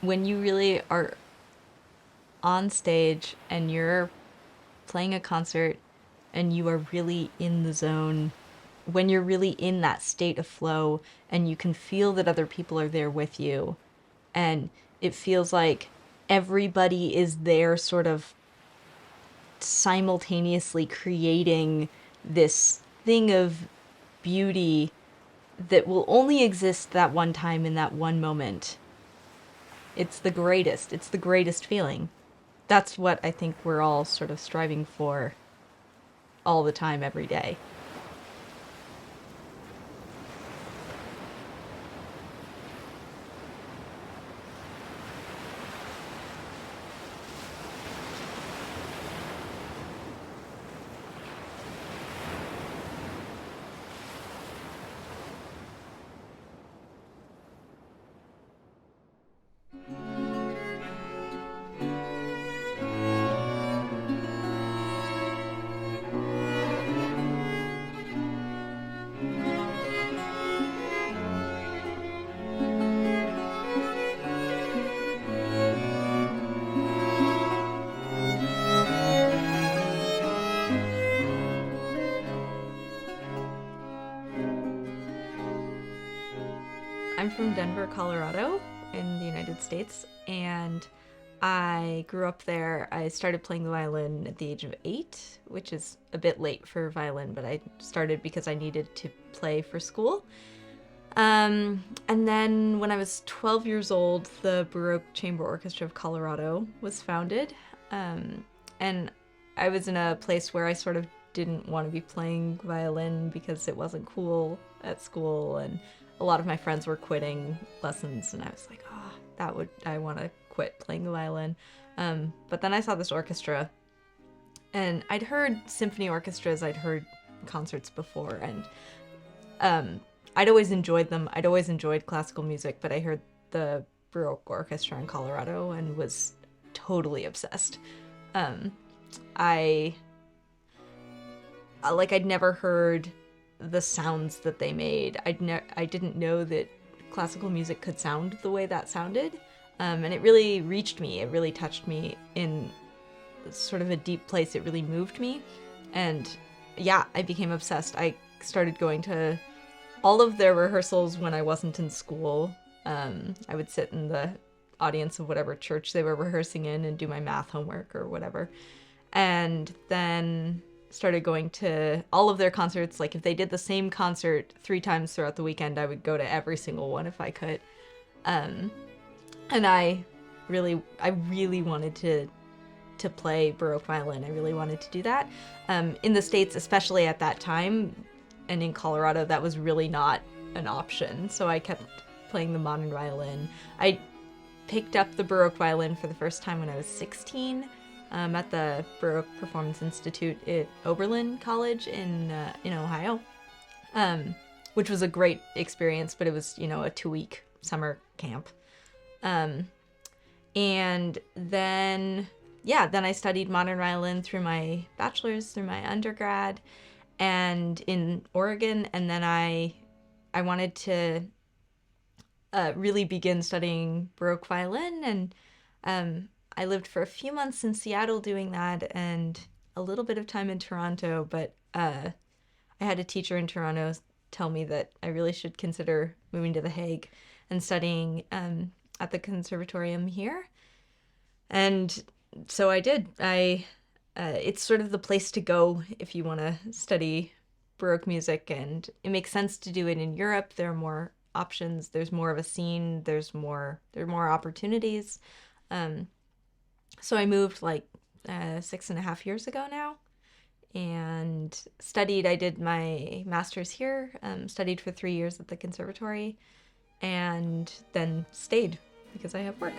when you really are on stage and you're playing a concert and you are really in the zone, when you're really in that state of flow and you can feel that other people are there with you, and it feels like everybody is there sort of simultaneously creating this thing of beauty that will only exist that one time in that one moment. It's the greatest. It's the greatest feeling. That's what I think we're all sort of striving for all the time, every day. I'm from Denver, Colorado, in the United States, and I grew up there. I started playing the violin at the age of 8, which is a bit late for violin, but I started because I needed to play for school. And then when I was 12 years old, the Baroque Chamber Orchestra of Colorado was founded. And I was in a place where I sort of didn't want to be playing violin because it wasn't cool at school, and a lot of my friends were quitting lessons, and I was like, oh, I want to quit playing the violin. But then I saw this orchestra, and I'd heard symphony orchestras, I'd heard concerts before, and I'd always enjoyed them. I'd always enjoyed classical music, but I heard the Baroque Orchestra in Colorado and was totally obsessed. I I'd never heard the sounds that they made. I didn't know that classical music could sound the way that sounded, and it really reached me. It really touched me in sort of a deep place. It really moved me, and yeah, I became obsessed. I started going to all of their rehearsals when I wasn't in school. I would sit in the audience of whatever church they were rehearsing in and do my math homework or whatever. And then started going to all of their concerts. Like if they did the same concert 3 times throughout the weekend, I would go to every single one if I could. And I really wanted to play Baroque violin. I really wanted to do that. In the States, especially at that time, and in Colorado, that was really not an option. So I kept playing the modern violin. I picked up the Baroque violin for the first time when I was 16 at the Baroque Performance Institute at Oberlin College in Ohio, which was a great experience, but it was, a 2-week summer camp. And then I studied modern violin through my bachelor's, through my undergrad, and in Oregon, and then I wanted to really begin studying Baroque violin, and I lived for a few months in Seattle doing that, and a little bit of time in Toronto, but I had a teacher in Toronto tell me that I really should consider moving to The Hague and studying at the conservatorium here, and so I did. It's sort of the place to go if you want to study Baroque music, and it makes sense to do it in Europe. There are more options. There's more of a scene. There are more opportunities. So I moved like 6.5 years ago now, and studied. I did my master's here. Studied for 3 years at the conservatory, and then stayed because I have work.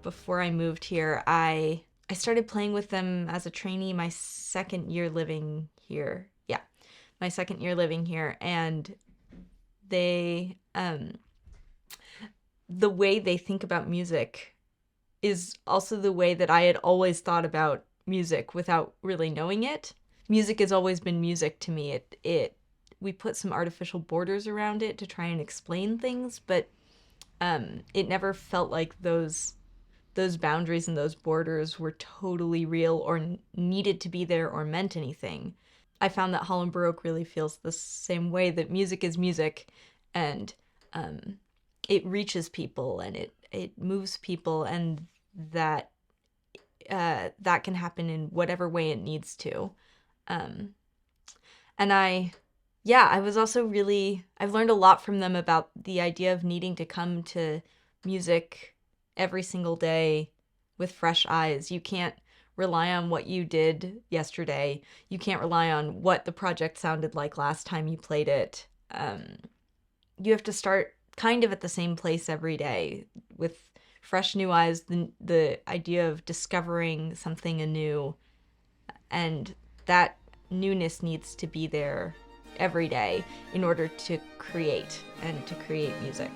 before I moved here, I started playing with them as a trainee my second year living here. Yeah, my second year living here. And they, the way they think about music is also the way that I had always thought about music without really knowing it. Music has always been music to me. We put some artificial borders around it to try and explain things, but it never felt like those boundaries and those borders were totally real or needed to be there or meant anything. I found that Holland Baroque really feels the same way, that music is music, and it reaches people and it moves people, and that that can happen in whatever way it needs to. And I was also I've learned a lot from them about the idea of needing to come to music every single day with fresh eyes. You can't rely on what you did yesterday. You can't rely on what the project sounded like last time you played it. You have to start kind of at the same place every day with fresh new eyes, the idea of discovering something anew, and that newness needs to be there every day in order to create music.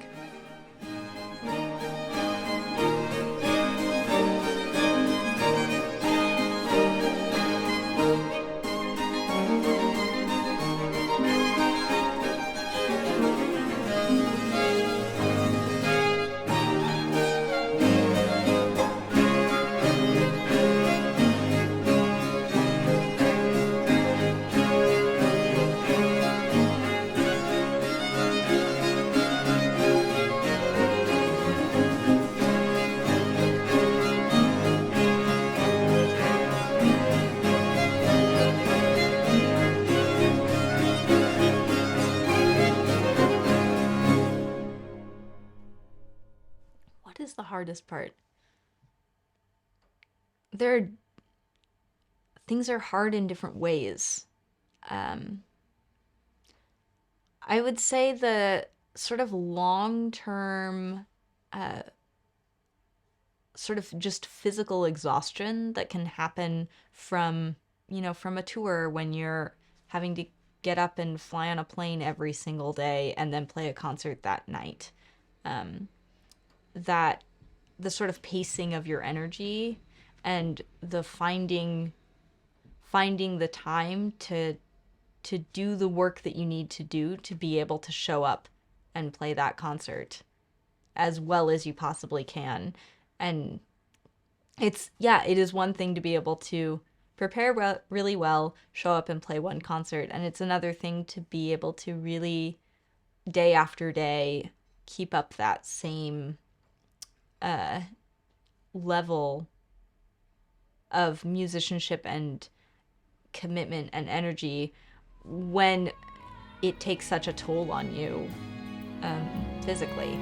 What is the hardest part? Things are hard in different ways. I would say the sort of long-term sort of just physical exhaustion that can happen from a tour when you're having to get up and fly on a plane every single day and then play a concert that night. That the sort of pacing of your energy and the finding the time to do the work that you need to do to be able to show up and play that concert as well as you possibly can. And it is one thing to be able to prepare really well, show up and play one concert, and it's another thing to be able to really, day after day, keep up that same level of musicianship and commitment and energy when it takes such a toll on you physically.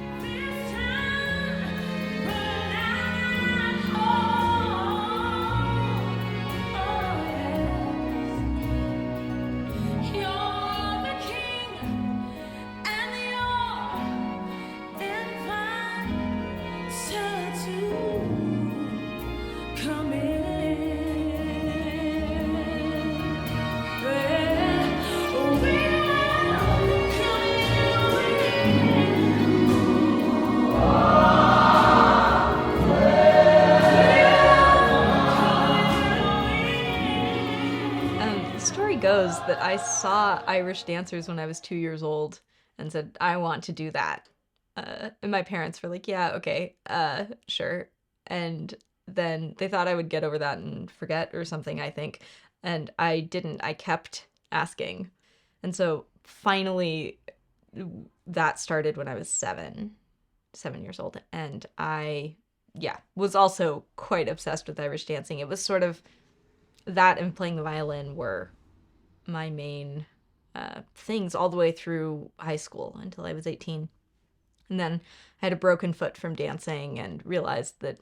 Goes that I saw Irish dancers when I was 2 years old and said, I want to do that. And my parents were like, yeah, okay, sure. And then they thought I would get over that and forget or something, I think. And I didn't. I kept asking. And so finally that started when I was 7 years old. And I, was also quite obsessed with Irish dancing. It was sort of that and playing the violin were my main things all the way through high school until I was 18. And then I had a broken foot from dancing and realized that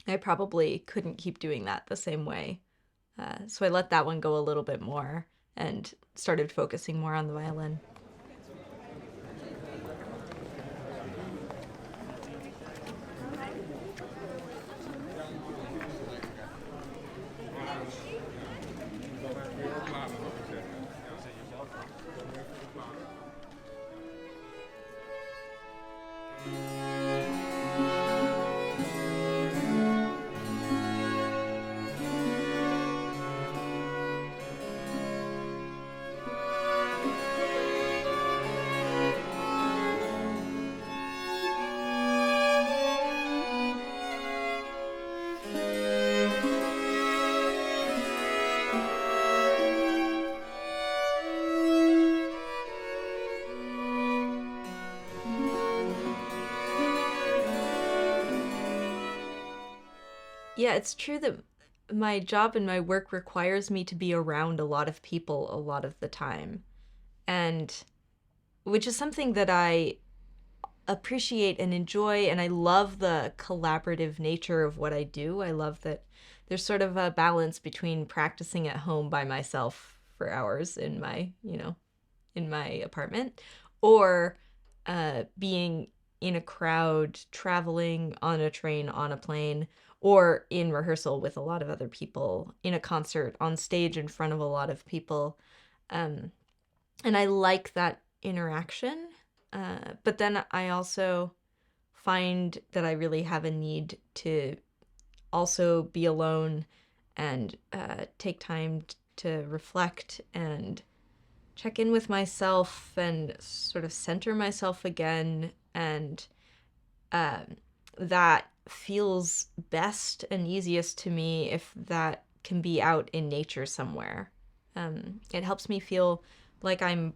I probably couldn't keep doing that the same way. So I let that one go a little bit more and started focusing more on the violin. Yeah, it's true that my job and my work requires me to be around a lot of people a lot of the time. And which is something that I appreciate and enjoy, and I love the collaborative nature of what I do. I love that there's sort of a balance between practicing at home by myself for hours in my, in my apartment, or being in a crowd, traveling on a train, on a plane, or in rehearsal with a lot of other people, in a concert, on stage in front of a lot of people. Um, and I like that interaction. But then I also find that I really have a need to also be alone and take time to reflect and check in with myself and sort of center myself again. And um, that feels best and easiest to me if that can be out in nature somewhere. It helps me feel like I'm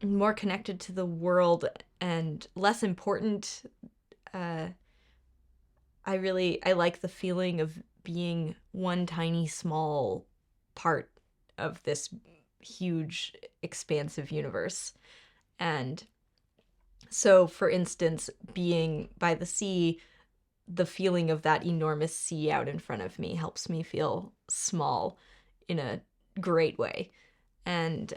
more connected to the world and less important. Uh, I like the feeling of being one tiny small part of this huge expansive universe. And so, for instance, being by the sea, the feeling of that enormous sea out in front of me helps me feel small in a great way. And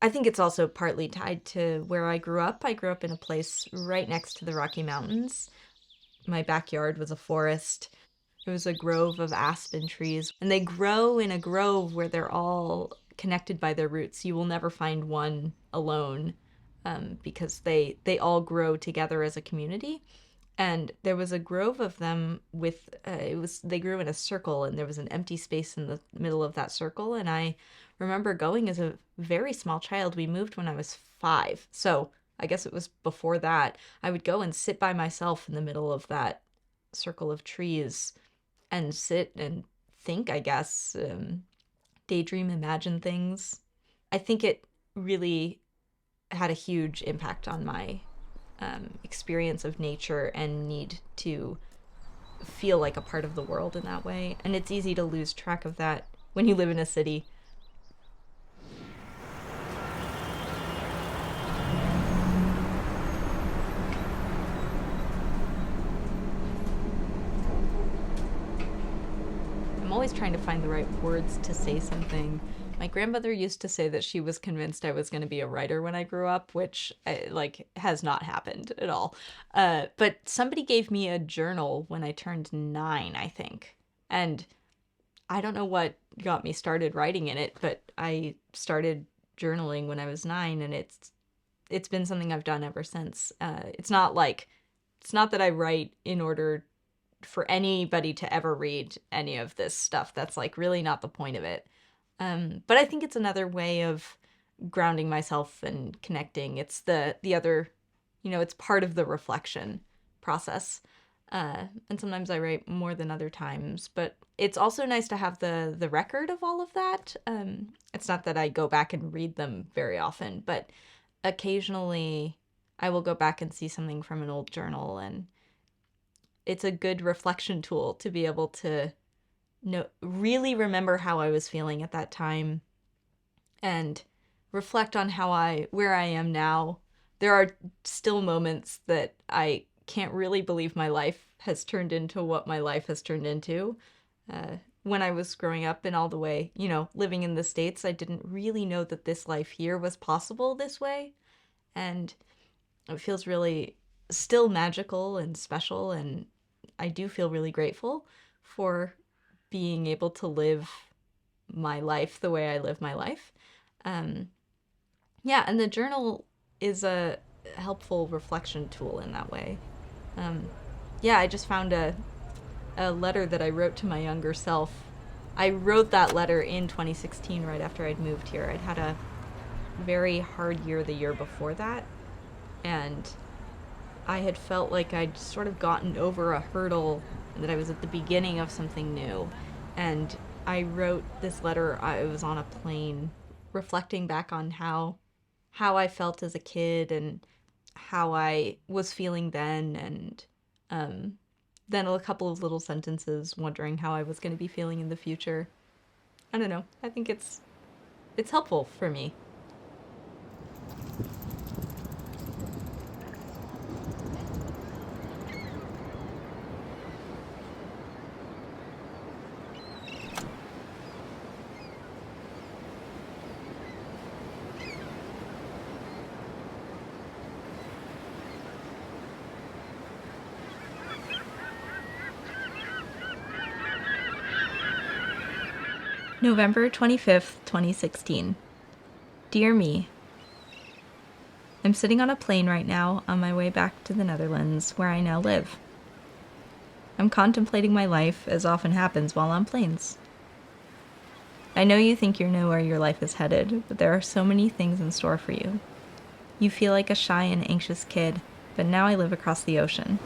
I think it's also partly tied to where I grew up. I grew up in a place right next to the Rocky Mountains. My backyard was a forest. There was a grove of aspen trees, and they grow in a grove where they're all connected by their roots. You will never find one alone, because they all grow together as a community. And there was a grove of them with they grew in a circle, and there was an empty space in the middle of that circle. And I remember going as a very small child. We moved when I was 5, so I guess it was before that. I would go and sit by myself in the middle of that circle of trees and sit and think, I guess, daydream, imagine things. I think it really had a huge impact on my experience of nature and need to feel like a part of the world in that way. And it's easy to lose track of that when you live in a city. I'm always trying to find the right words to say something. My grandmother used to say that she was convinced I was going to be a writer when I grew up, which has not happened at all. But somebody gave me a journal when I turned 9, I think. And I don't know what got me started writing in it, but I started journaling when I was 9, and it's been something I've done ever since. It's not that I write in order for anybody to ever read any of this stuff. That's like really not the point of it. But I think it's another way of grounding myself and connecting. It's the other, it's part of the reflection process. And sometimes I write more than other times, but it's also nice to have the record of all of that. It's not that I go back and read them very often, but occasionally I will go back and see something from an old journal, and it's a good reflection tool to be able to really remember how I was feeling at that time and reflect on where I am now. There are still moments that I can't really believe my life has turned into what my life has turned into. When I was growing up and all the way, living in the States, I didn't really know that this life here was possible this way. And it feels really still magical and special. And I do feel really grateful for being able to live my life the way I live my life. Um, yeah, and the journal is a helpful reflection tool in that way. Um, yeah, I just found a letter that I wrote to my younger self. I wrote that letter in 2016, right after I'd moved here. I'd had a very hard year the year before that, and I had felt like I'd sort of gotten over a hurdle, that I was at the beginning of something new. And I wrote this letter. I was on a plane, reflecting back on how I felt as a kid and how I was feeling then, and then a couple of little sentences wondering how I was going to be feeling in the future. I don't know. I think it's helpful for me. November 25th, 2016. Dear me, I'm sitting on a plane right now on my way back to the Netherlands, where I now live. I'm contemplating my life, as often happens while on planes. I know you think you know where your life is headed, but there are so many things in store for you. You feel like a shy and anxious kid, but now I live across the ocean.